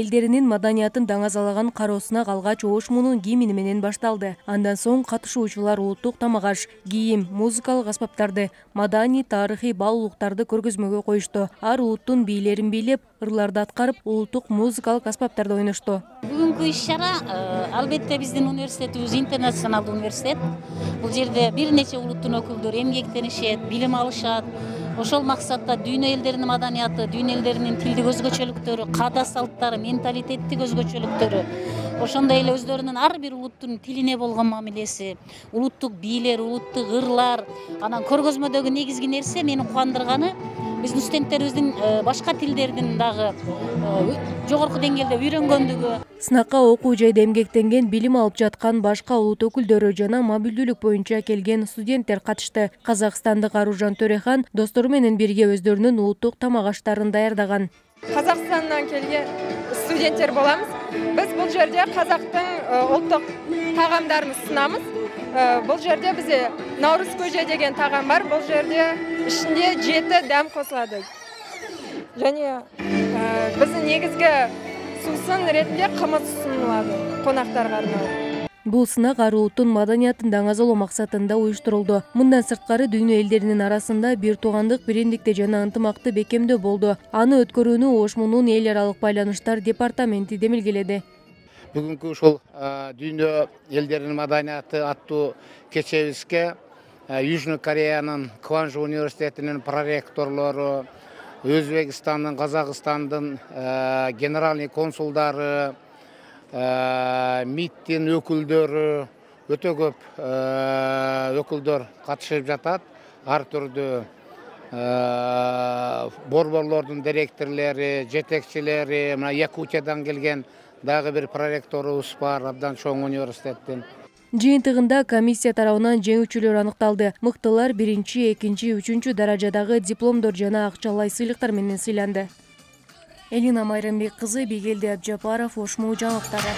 элдеринин маданиятын даңазалаган кароосуна калгач оошмунун гимни менен башталды. Андан соң катышуучулар улуттук тамак-аш, кийим, музыкалык аспаптарды, маданий тарыхый баалуулуктарды көргөзмөгө коюшту. Ар улуттун бийлерин бийлеп, ырларды аткарып, улуттук музыкалык аспаптарды ойношту. Бүгүнкү иш-чара албетте биздин университетибиз интернационалдуу университет. Бул жерде бир нече улуттун өкүлдөрү эмгектенишет, билим алышат. Ошол максатта дүйнө элдеринин маданияты, дүйнө элдеринин тилдик өзгөчөлүктөрү, каада салттары, менталитеттик өзгөчөлүктөрү, ошондой эле өздөрүнүн ар бир улуттун тилине болгон мамилеси, улуттук бийлер, улуттук ырлар, анан көргөзмөдөгү негизги нерсе мени кубандырганы биздин студенттерибиздин башка тилдердин дагы жогорку деңгээлде үйрөнгөндүгү. Сынакка окуу жайда эмгектенген, билим алып жаткан башка улут өкүлдөрү жана мобилдүүлүк боюнча келген студенттер катышты. Казакстандык Аружан Төрехан достору менен бирге өздөрүнүн улуттук тамак-аштарын даярдаган. Казакстандан келген студенттер боламыз. Биз бул жерде казактын улуттук тагамдарын сынамыз. Бул жерде бизде Наурыз көже деген тагам бар. Бул жерде ичинде 7 дәм косулады. Және биздин негизги сусын ретинде кымыз сунулады конактарга арналып. Бул сынак ар улуттун маданиятын даңазалоо максатында уюштурулду. Мындан сырткары дүйнө элдеринин арасында бир туугандык, бириндикти жана ынтымакты бекемдөө болду. Аны өткөрүүнү оошмунун эл аралык байланыштар департаменти демилгеледи. Бүгүнкү ушул дүйнө элдеринин маданияты аттуу кечебизге Южный Кореянын Кванжу университетинин проректорлору, Өзбекстандын, Казакстандын генеральный консулдары, МИДтин өкүлдөрү, өтө көп өкүлдөр катышып жатат. Ар түрдүү борборлордун директорлори, жетекчилери, мына Якутиядан келген дагы бир проректорубуз бар, абдан чоң университеттин. Жыйынтыгында комиссия тарабынан жеңүүчүлөр аныкталды. Мыктылар 1-чи, 2-чи, 3-чү даражадагы дипломдор жана акчалай сыйлыктар менен сыйланды. Элина Майрамбек кызы, Бигелди Абжапаров, Ошму жаңылыктары.